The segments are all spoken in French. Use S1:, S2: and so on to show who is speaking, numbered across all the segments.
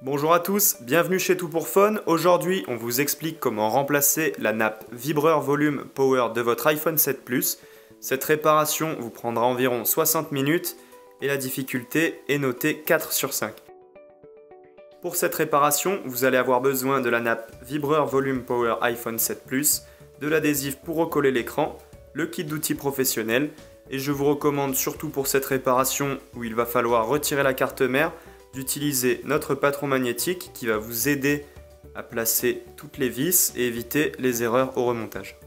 S1: Bonjour à tous, bienvenue chez Tout pour Fun. Aujourd'hui, on vous explique comment remplacer la nappe vibreur volume power de votre iPhone 7 Plus. Cette réparation vous prendra environ 60 minutes et la difficulté est notée 4 sur 5. Pour cette réparation, vous allez avoir besoin de la nappe vibreur volume power iPhone 7 Plus, de l'adhésif pour recoller l'écran, le kit d'outils professionnel et je vous recommande surtout pour cette réparation où il va falloir retirer la carte mère d'utiliser notre patron magnétique qui va vous aider à placer toutes les vis et éviter les erreurs au remontage.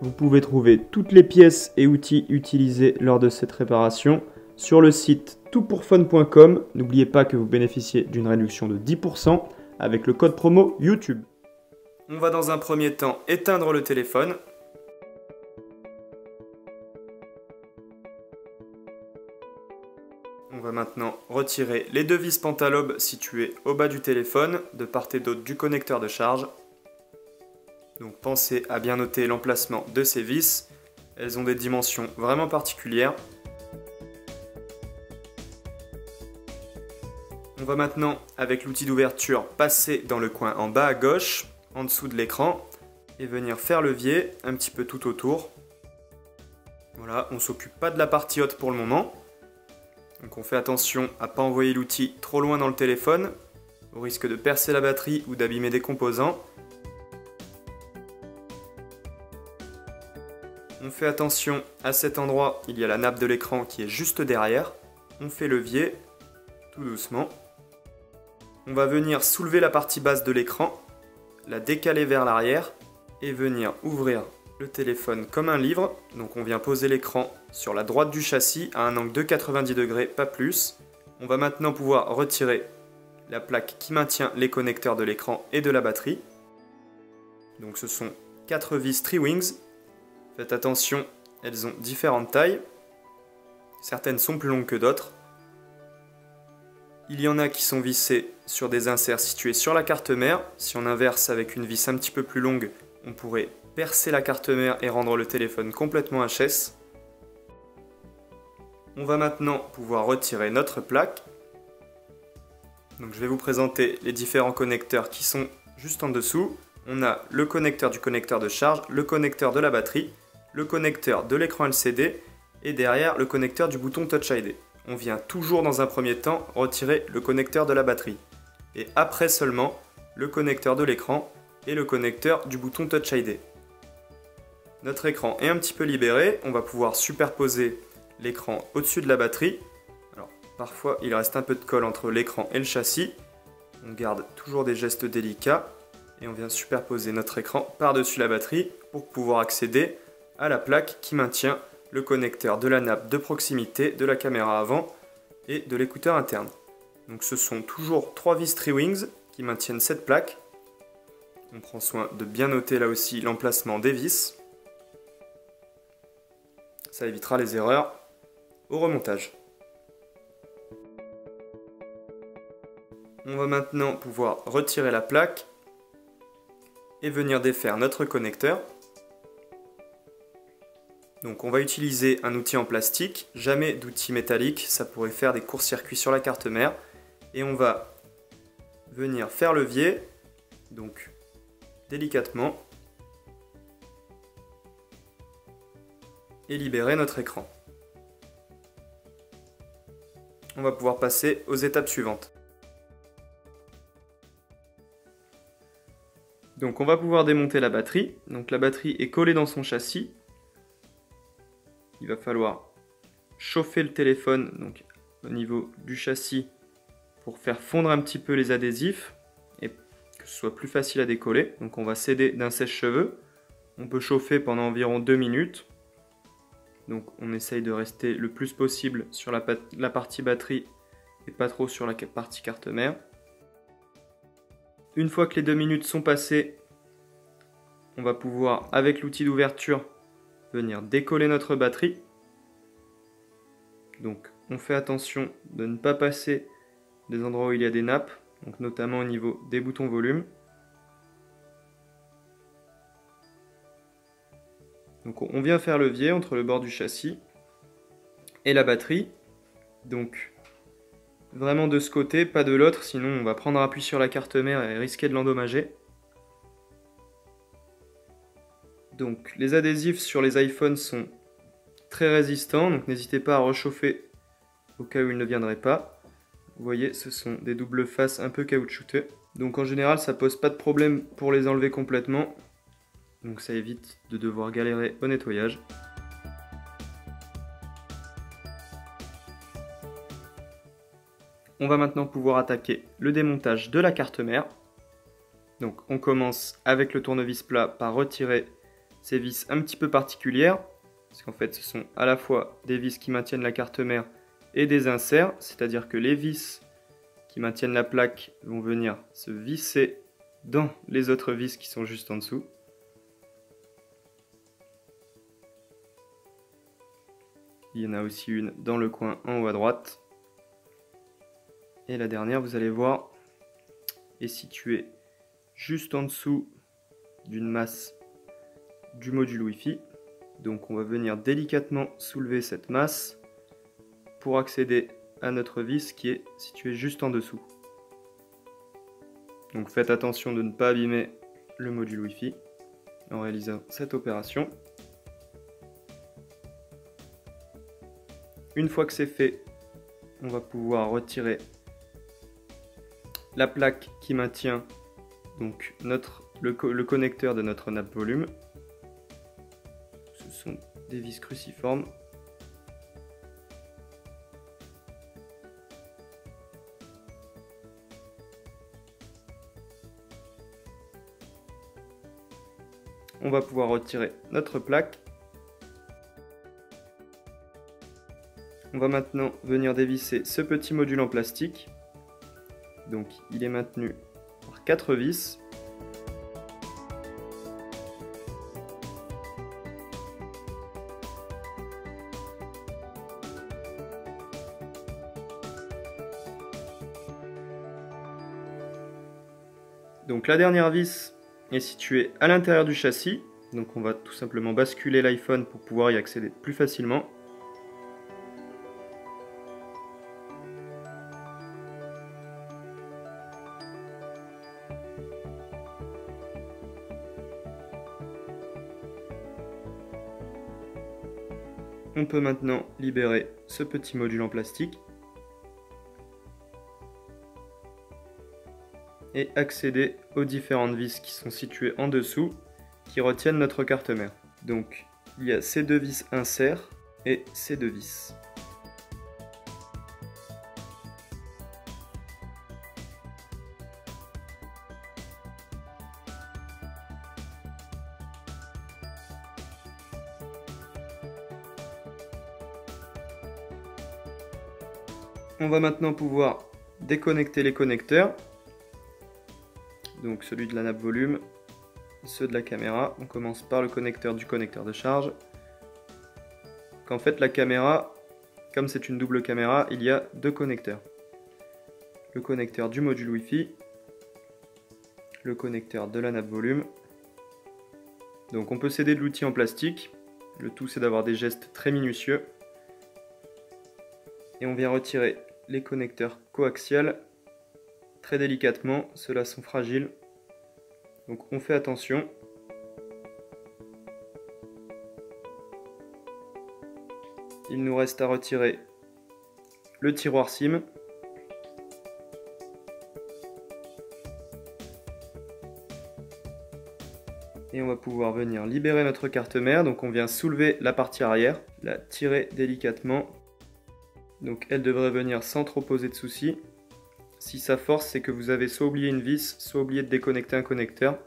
S1: Vous pouvez trouver toutes les pièces et outils utilisés lors de cette réparation sur le site toutpourfun.com. N'oubliez pas que vous bénéficiez d'une réduction de 10% avec le code promo YouTube. On va dans un premier temps éteindre le téléphone. On va maintenant retirer les deux vis Pentalobes situées au bas du téléphone, de part et d'autre du connecteur de charge. Donc pensez à bien noter l'emplacement de ces vis, elles ont des dimensions vraiment particulières. On va maintenant, avec l'outil d'ouverture, passer dans le coin en bas à gauche, en dessous de l'écran, et venir faire levier un petit peu tout autour. Voilà, on ne s'occupe pas de la partie haute pour le moment. Donc on fait attention à ne pas envoyer l'outil trop loin dans le téléphone, au risque de percer la batterie ou d'abîmer des composants. On fait attention à cet endroit, il y a la nappe de l'écran qui est juste derrière. On fait levier, tout doucement. On va venir soulever la partie basse de l'écran, la décaler vers l'arrière et venir ouvrir le téléphone comme un livre. Donc on vient poser l'écran sur la droite du châssis à un angle de 90 degrés, pas plus. On va maintenant pouvoir retirer la plaque qui maintient les connecteurs de l'écran et de la batterie. Donc ce sont 4 vis Tri-Wings. Faites attention, elles ont différentes tailles. Certaines sont plus longues que d'autres. Il y en a qui sont vissées sur des inserts situés sur la carte mère. Si on inverse avec une vis un petit peu plus longue, on pourrait percer la carte mère et rendre le téléphone complètement HS. On va maintenant pouvoir retirer notre plaque. Donc je vais vous présenter les différents connecteurs qui sont juste en dessous. On a le connecteur du connecteur de charge, le connecteur de la batterie, le connecteur de l'écran LCD et derrière le connecteur du bouton Touch ID. On vient toujours dans un premier temps retirer le connecteur de la batterie et après seulement le connecteur de l'écran et le connecteur du bouton Touch ID. Notre écran est un petit peu libéré, on va pouvoir superposer l'écran au-dessus de la batterie. Alors, parfois il reste un peu de colle entre l'écran et le châssis. On garde toujours des gestes délicats et on vient superposer notre écran par-dessus la batterie pour pouvoir accéder à la plaque qui maintient le connecteur de la nappe de proximité de la caméra avant et de l'écouteur interne. Donc ce sont toujours 3 vis Tri-Wings qui maintiennent cette plaque. On prend soin de bien noter là aussi l'emplacement des vis. Ça évitera les erreurs au remontage. On va maintenant pouvoir retirer la plaque et venir défaire notre connecteur. Donc on va utiliser un outil en plastique, jamais d'outil métallique, ça pourrait faire des courts-circuits sur la carte mère. Et on va venir faire levier, donc délicatement, et libérer notre écran. On va pouvoir passer aux étapes suivantes. Donc on va pouvoir démonter la batterie. Donc la batterie est collée dans son châssis. Il va falloir chauffer le téléphone donc, au niveau du châssis pour faire fondre un petit peu les adhésifs et que ce soit plus facile à décoller. Donc on va s'aider d'un sèche-cheveux. On peut chauffer pendant environ 2 minutes. Donc on essaye de rester le plus possible sur la partie batterie et pas trop sur la partie carte mère. Une fois que les 2 minutes sont passées, on va pouvoir, avec l'outil d'ouverture, venir décoller notre batterie. Donc on fait attention de ne pas passer des endroits où il y a des nappes, donc notamment au niveau des boutons volume. Donc on vient faire levier entre le bord du châssis et la batterie. Donc vraiment de ce côté, pas de l'autre, sinon on va prendre appui sur la carte mère et risquer de l'endommager. Donc les adhésifs sur les iPhones sont très résistants, donc n'hésitez pas à rechauffer au cas où ils ne viendraient pas. Vous voyez, ce sont des doubles faces un peu caoutchouteux. Donc en général, ça pose pas de problème pour les enlever complètement. Donc ça évite de devoir galérer au nettoyage. On va maintenant pouvoir attaquer le démontage de la carte mère. Donc on commence avec le tournevis plat par retirer ces vis un petit peu particulières. Parce qu'en fait ce sont à la fois des vis qui maintiennent la carte mère et des inserts. C'est-à-dire que les vis qui maintiennent la plaque vont venir se visser dans les autres vis qui sont juste en dessous. Il y en a aussi une dans le coin en haut à droite. Et la dernière, vous allez voir, est située juste en dessous d'une masse du module Wi-Fi. Donc on va venir délicatement soulever cette masse pour accéder à notre vis qui est située juste en dessous. Donc faites attention de ne pas abîmer le module Wi-Fi en réalisant cette opération. Une fois que c'est fait, on va pouvoir retirer la plaque qui maintient donc le connecteur de notre nappe volume. Ce sont des vis cruciformes. On va pouvoir retirer notre plaque. On va maintenant venir dévisser ce petit module en plastique. Donc il est maintenu par 4 vis. Donc la dernière vis est située à l'intérieur du châssis. Donc on va tout simplement basculer l'iPhone pour pouvoir y accéder plus facilement. On peut maintenant libérer ce petit module en plastique et accéder aux différentes vis qui sont situées en dessous qui retiennent notre carte mère. Donc il y a ces deux vis inserts et ces deux vis. On va maintenant pouvoir déconnecter les connecteurs. Donc celui de la nappe volume, ceux de la caméra. On commence par le connecteur du connecteur de charge. En fait la caméra, comme c'est une double caméra, il y a deux connecteurs. Le connecteur du module Wi-Fi, le connecteur de la nappe volume. Donc on peut s'aider de l'outil en plastique. Le tout c'est d'avoir des gestes très minutieux. Et on vient retirer les connecteurs coaxiales très délicatement, ceux-là sont fragiles, donc on fait attention. Il nous reste à retirer le tiroir SIM. Et on va pouvoir venir libérer notre carte mère, donc on vient soulever la partie arrière, la tirer délicatement. Donc elle devrait venir sans trop poser de soucis. Si ça force, c'est que vous avez soit oublié une vis, soit oublié de déconnecter un connecteur.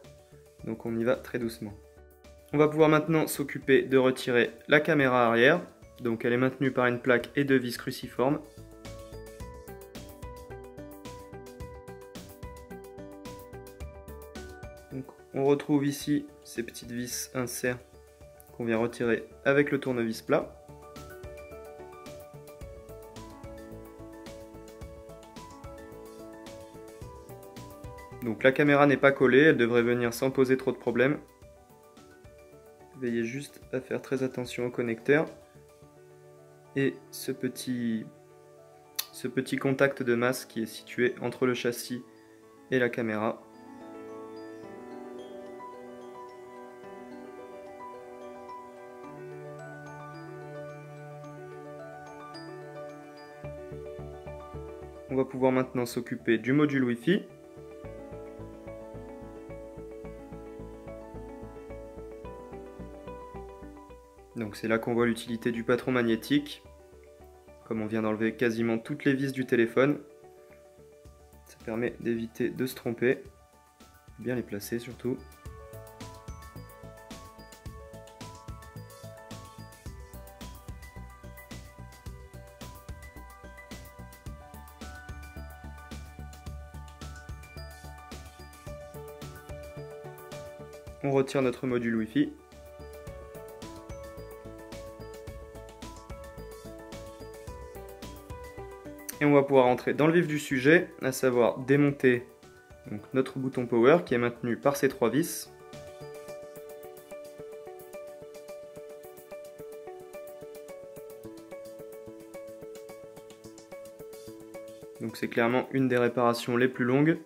S1: Donc on y va très doucement. On va pouvoir maintenant s'occuper de retirer la caméra arrière. Donc elle est maintenue par une plaque et deux vis cruciformes. Donc on retrouve ici ces petites vis inserts qu'on vient retirer avec le tournevis plat. Donc la caméra n'est pas collée, elle devrait venir sans poser trop de problèmes. Veillez juste à faire très attention au connecteur. Et ce petit ce petit contact de masse qui est situé entre le châssis et la caméra. On va pouvoir maintenant s'occuper du module Wi-Fi. Donc c'est là qu'on voit l'utilité du patron magnétique. Comme on vient d'enlever quasiment toutes les vis du téléphone, ça permet d'éviter de se tromper. Bien les placer surtout. On retire notre module Wi-Fi. Et on va pouvoir entrer dans le vif du sujet, à savoir démonter donc, notre bouton Power qui est maintenu par ces 3 vis. Donc c'est clairement une des réparations les plus longues.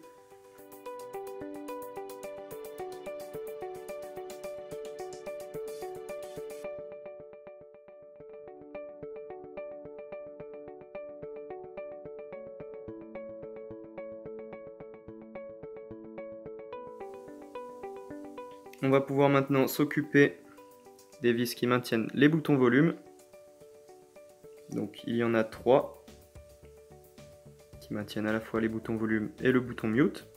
S1: On va pouvoir maintenant s'occuper des vis qui maintiennent les boutons volume. Donc il y en a 3 qui maintiennent à la fois les boutons volume et le bouton mute.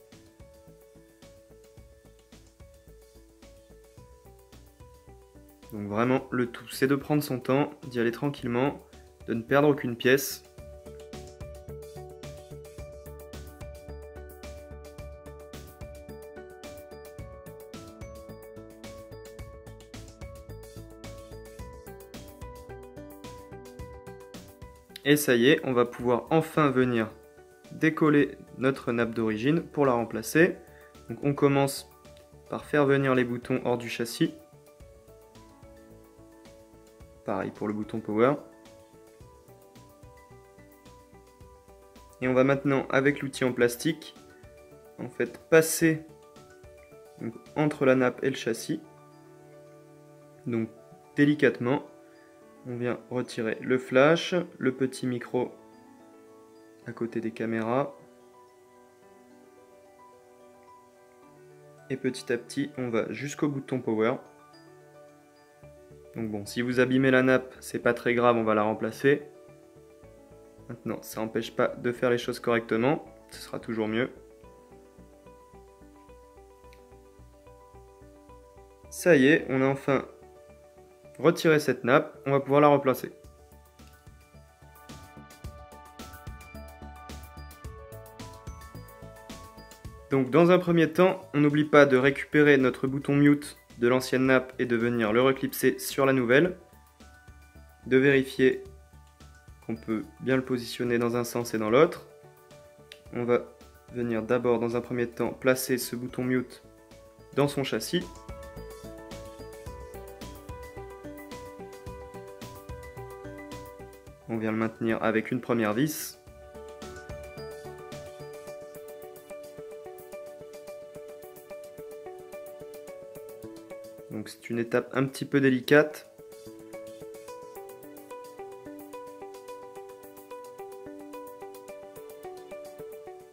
S1: Donc vraiment le tout c'est de prendre son temps, d'y aller tranquillement, de ne perdre aucune pièce. Et ça y est, on va pouvoir enfin venir décoller notre nappe d'origine pour la remplacer. Donc on commence par faire venir les boutons hors du châssis. Pareil pour le bouton Power. Et on va maintenant, avec l'outil en plastique, en fait passer donc, entre la nappe et le châssis. Donc délicatement. On vient retirer le flash, le petit micro à côté des caméras. Et petit à petit, on va jusqu'au bouton Power. Donc bon, si vous abîmez la nappe, c'est pas très grave, on va la remplacer. Maintenant, ça n'empêche pas de faire les choses correctement, ce sera toujours mieux. Ça y est, on a enfin retiré cette nappe, on va pouvoir la replacer. Donc dans un premier temps, on n'oublie pas de récupérer notre bouton mute de l'ancienne nappe et de venir le reclipser sur la nouvelle. De vérifier qu'on peut bien le positionner dans un sens et dans l'autre. On va venir d'abord dans un premier temps placer ce bouton mute dans son châssis. On vient le maintenir avec une première vis. Donc c'est une étape un petit peu délicate.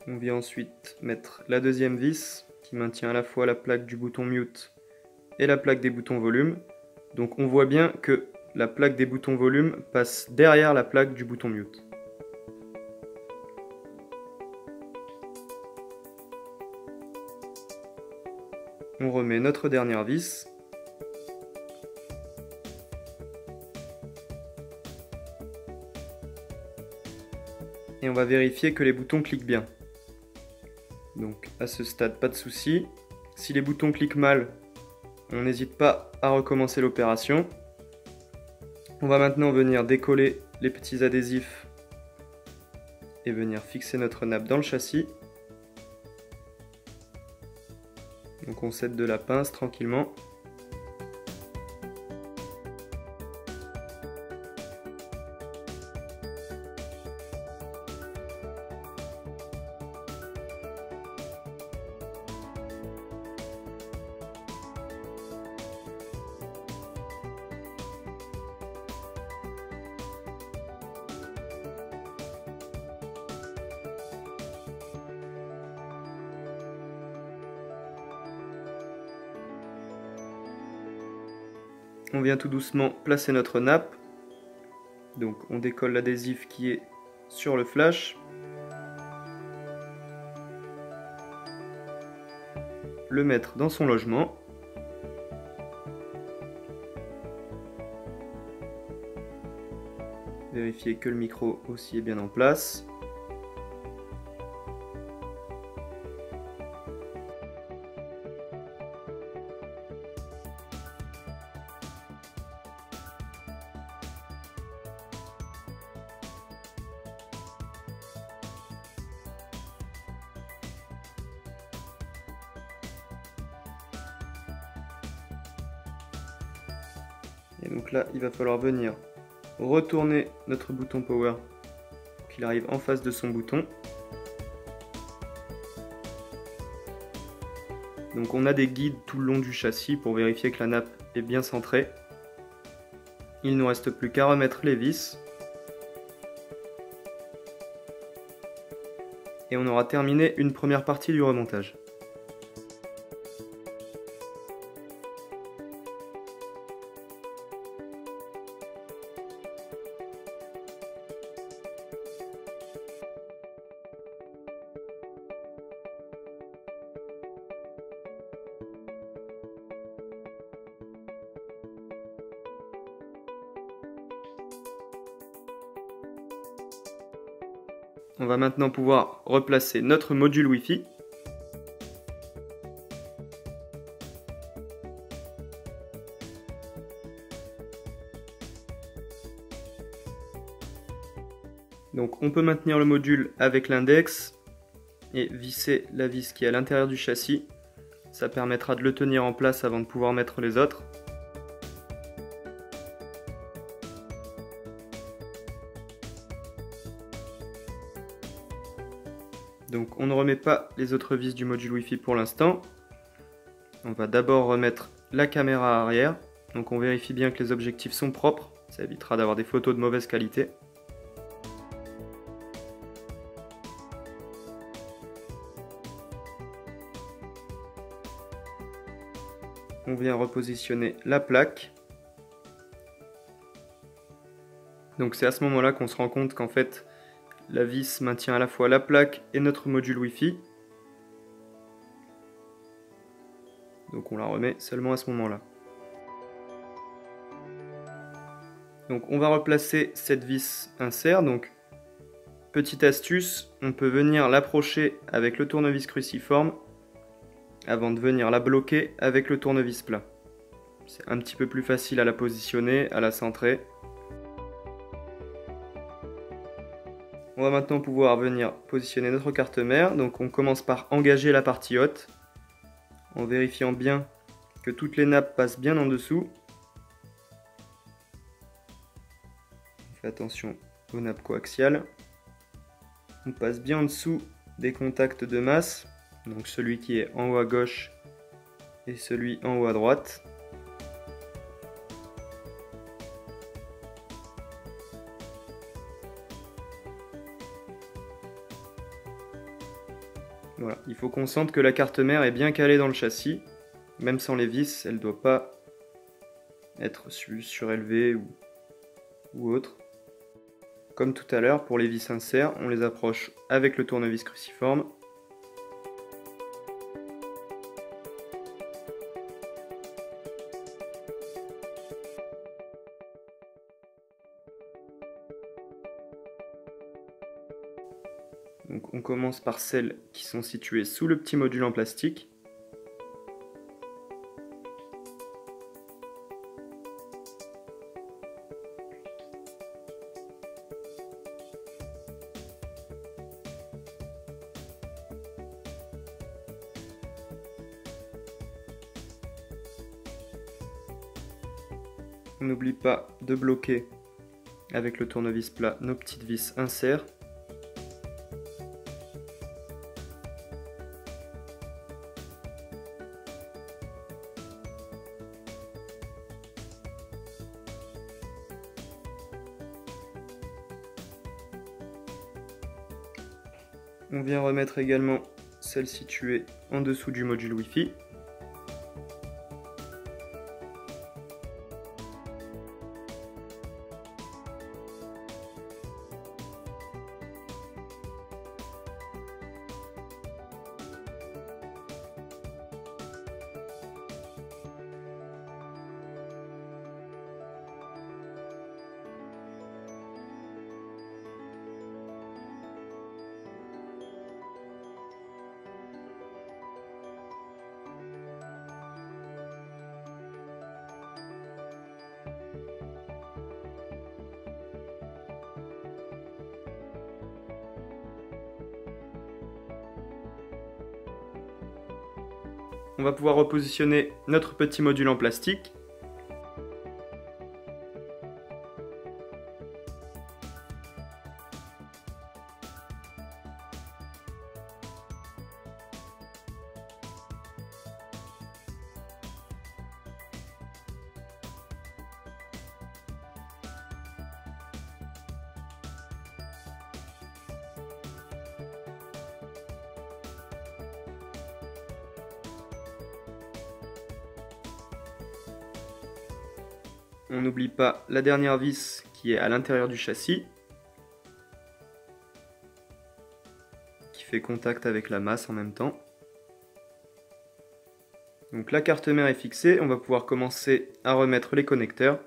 S1: On vient ensuite mettre la deuxième vis qui maintient à la fois la plaque du bouton mute et la plaque des boutons volume. Donc on voit bien que la plaque des boutons volume passe derrière la plaque du bouton mute. On remet notre dernière vis. Et on va vérifier que les boutons cliquent bien. Donc à ce stade, pas de souci. Si les boutons cliquent mal, on n'hésite pas à recommencer l'opération. On va maintenant venir décoller les petits adhésifs et venir fixer notre nappe dans le châssis. Donc on s'aide de la pince tranquillement. on vient tout doucement placer notre nappe. Donc on décolle l'adhésif qui est sur le flash. Le mettre dans son logement. Vérifier que le micro aussi est bien en place. Et donc là, il va falloir venir retourner notre bouton power pour qu'il arrive en face de son bouton. Donc on a des guides tout le long du châssis pour vérifier que la nappe est bien centrée. Il ne nous reste plus qu'à remettre les vis. Et on aura terminé une première partie du remontage. On va maintenant pouvoir replacer notre module Wi-Fi. Donc on peut maintenir le module avec l'index et visser la vis qui est à l'intérieur du châssis. Ça permettra de le tenir en place avant de pouvoir mettre les autres. Donc on ne remet pas les autres vis du module Wi-Fi pour l'instant. On va d'abord remettre la caméra arrière. Donc on vérifie bien que les objectifs sont propres. Ça évitera d'avoir des photos de mauvaise qualité. On vient repositionner la plaque. Donc c'est à ce moment-là qu'on se rend compte qu'en fait la vis maintient à la fois la plaque et notre module Wi-Fi. Donc on la remet seulement à ce moment-là. Donc on va replacer cette vis insert. Donc petite astuce, on peut venir l'approcher avec le tournevis cruciforme avant de venir la bloquer avec le tournevis plat. C'est un petit peu plus facile à la positionner, à la centrer. On va maintenant pouvoir venir positionner notre carte mère. Donc on commence par engager la partie haute, en vérifiant bien que toutes les nappes passent bien en dessous. On fait attention aux nappes coaxiales. On passe bien en dessous des contacts de masse, donc celui qui est en haut à gauche et celui en haut à droite. Voilà, il faut qu'on sente que la carte mère est bien calée dans le châssis. Même sans les vis, elle ne doit pas être surélevée ou autre. Comme tout à l'heure, pour les vis inserts, on les approche avec le tournevis cruciforme. Donc on commence par celles qui sont situées sous le petit module en plastique. On n'oublie pas de bloquer avec le tournevis plat nos petites vis inserts. On vient remettre également celle située en dessous du module Wi-Fi. on va pouvoir repositionner notre petit module en plastique. On n'oublie pas la dernière vis qui est à l'intérieur du châssis, qui fait contact avec la masse en même temps. Donc la carte mère est fixée, on va pouvoir commencer à remettre les connecteurs.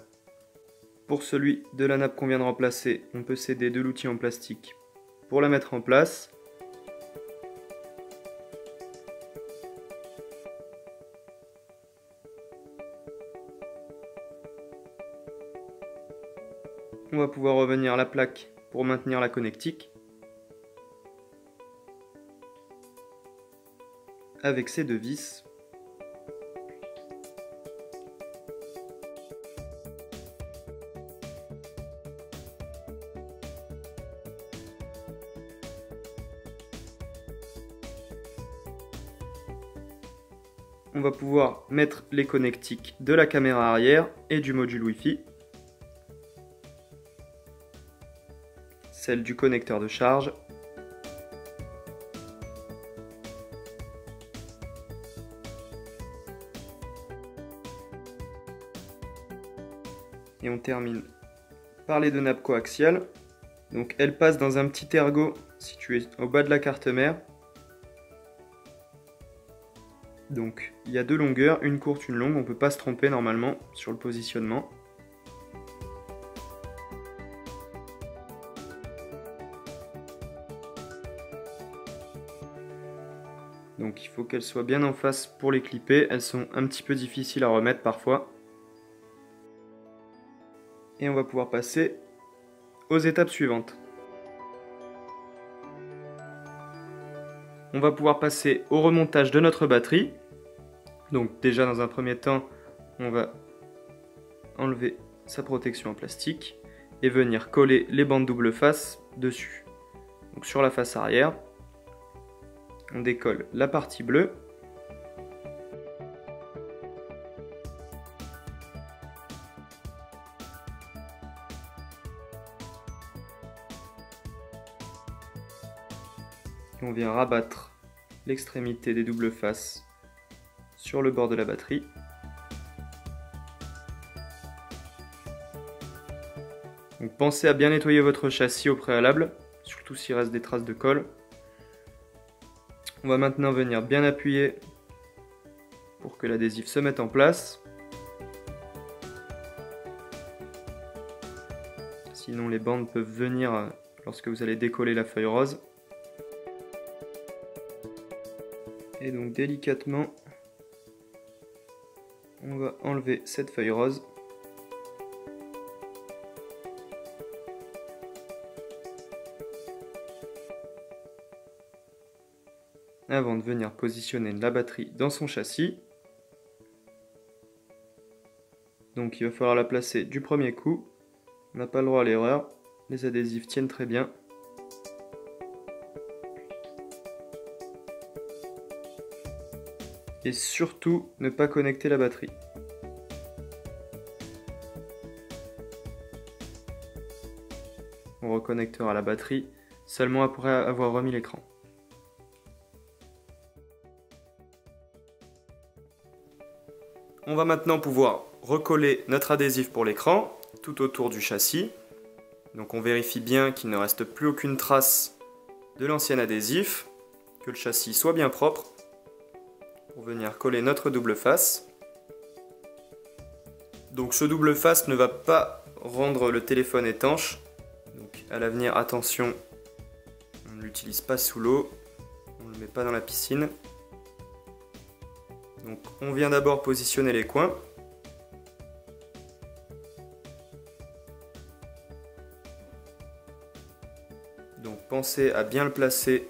S1: Pour celui de la nappe qu'on vient de remplacer, on peut s'aider de l'outil en plastique pour la mettre en place. On va pouvoir revenir à la plaque pour maintenir la connectique avec ces deux vis. On va pouvoir mettre les connectiques de la caméra arrière et du module Wi-Fi. Celle du connecteur de charge. Et on termine par les deux nappes coaxiales. Donc elles passent dans un petit ergot situé au bas de la carte mère. Donc il y a deux longueurs, une courte, une longue, on ne peut pas se tromper normalement sur le positionnement. Donc il faut qu'elles soient bien en face pour les clipper, elles sont un petit peu difficiles à remettre parfois. Et on va pouvoir passer aux étapes suivantes. On va pouvoir passer au remontage de notre batterie. Donc déjà dans un premier temps, on va enlever sa protection en plastique et venir coller les bandes double face dessus. Donc sur la face arrière, on décolle la partie bleue. Et on vient rabattre l'extrémité des doubles faces sur le bord de la batterie. Donc pensez à bien nettoyer votre châssis au préalable, surtout s'il reste des traces de colle. On va maintenant venir bien appuyer pour que l'adhésif se mette en place. Sinon les bandes peuvent venir lorsque vous allez décoller la feuille rose. Et donc délicatement, on va enlever cette feuille rose. Avant de venir positionner la batterie dans son châssis. Donc il va falloir la placer du premier coup. On n'a pas le droit à l'erreur. Les adhésifs tiennent très bien. Et surtout, ne pas connecter la batterie. On reconnectera la batterie seulement après avoir remis l'écran. On va maintenant pouvoir recoller notre adhésif pour l'écran tout autour du châssis. Donc on vérifie bien qu'il ne reste plus aucune trace de l'ancien adhésif, que le châssis soit bien propre. Pour venir coller notre double face. Donc ce double face ne va pas rendre le téléphone étanche. Donc à l'avenir, attention, on ne l'utilise pas sous l'eau, on ne le met pas dans la piscine. Donc on vient d'abord positionner les coins. Donc pensez à bien le placer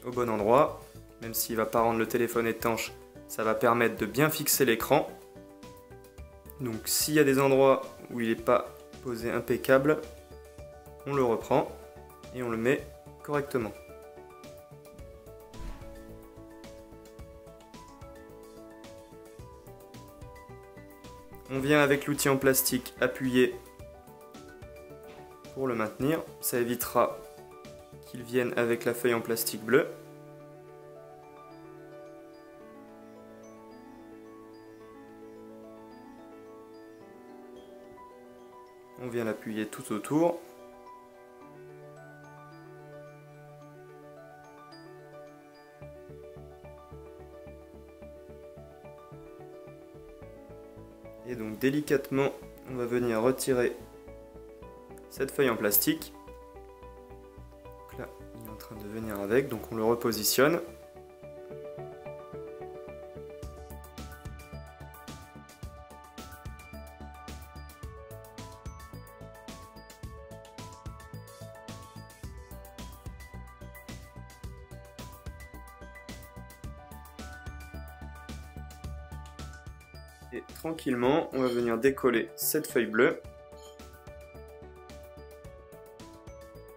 S1: au bon endroit. même s'il ne va pas rendre le téléphone étanche, ça va permettre de bien fixer l'écran. Donc s'il y a des endroits où il n'est pas posé impeccable, on le reprend et on le met correctement. On vient avec l'outil en plastique appuyer pour le maintenir, ça évitera qu'il vienne avec la feuille en plastique bleu. On vient l'appuyer tout autour. Et donc délicatement, on va venir retirer cette feuille en plastique. Donc là, il est en train de venir avec, donc on le repositionne. Et tranquillement, on va venir décoller cette feuille bleue.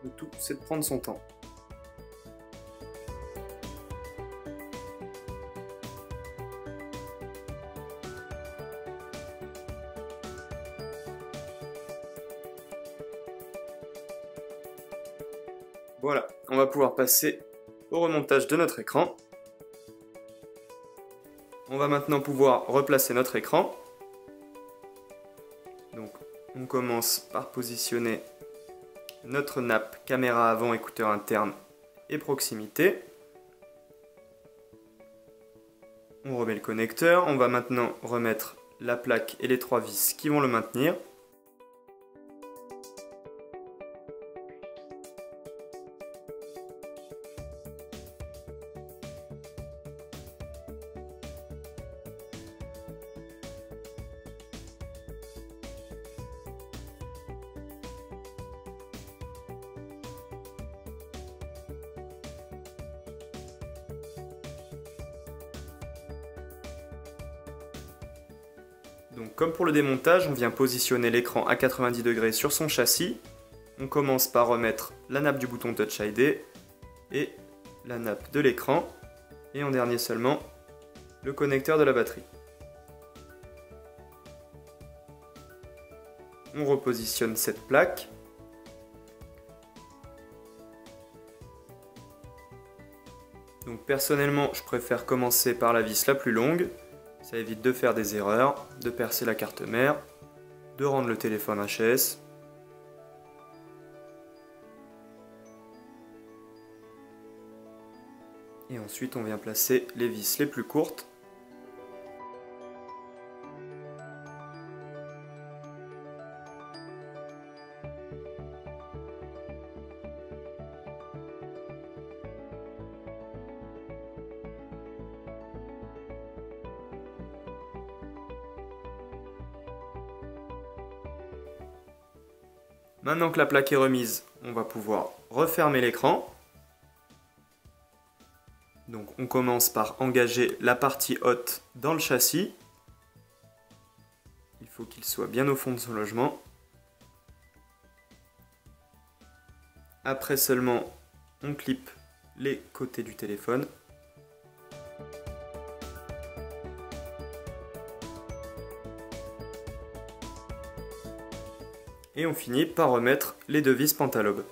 S1: Le tout, c'est de prendre son temps. Voilà, on va pouvoir passer au remontage de notre écran. On va maintenant pouvoir replacer notre écran. Donc, on commence par positionner notre nappe caméra avant, écouteur interne et proximité. On remet le connecteur. On va maintenant remettre la plaque et les 3 vis qui vont le maintenir. Donc comme pour le démontage, on vient positionner l'écran à 90 degrés sur son châssis. On commence par remettre la nappe du bouton Touch ID et la nappe de l'écran. Et en dernier seulement, le connecteur de la batterie. On repositionne cette plaque. Donc personnellement, je préfère commencer par la vis la plus longue. Ça évite de faire des erreurs, de percer la carte mère, de rendre le téléphone HS. Et ensuite, on vient placer les vis les plus courtes. Maintenant que la plaque est remise, on va pouvoir refermer l'écran. Donc on commence par engager la partie haute dans le châssis. Il faut qu'il soit bien au fond de son logement. Après seulement, on clippe les côtés du téléphone. Et on finit par remettre les 2 vis Pentalobes.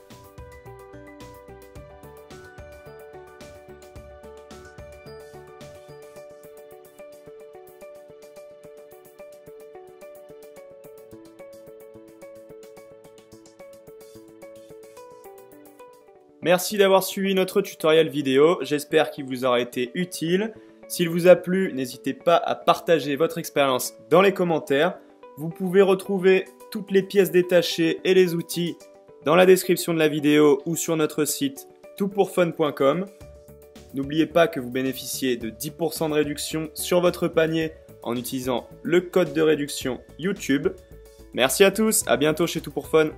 S1: Merci d'avoir suivi notre tutoriel vidéo, j'espère qu'il vous aura été utile. S'il vous a plu, n'hésitez pas à partager votre expérience dans les commentaires. Vous pouvez retrouver toutes les pièces détachées et les outils dans la description de la vidéo ou sur notre site toutpourfun.com. N'oubliez pas que vous bénéficiez de 10% de réduction sur votre panier en utilisant le code de réduction YouTube. Merci à tous, à bientôt chez Tout pour Fun.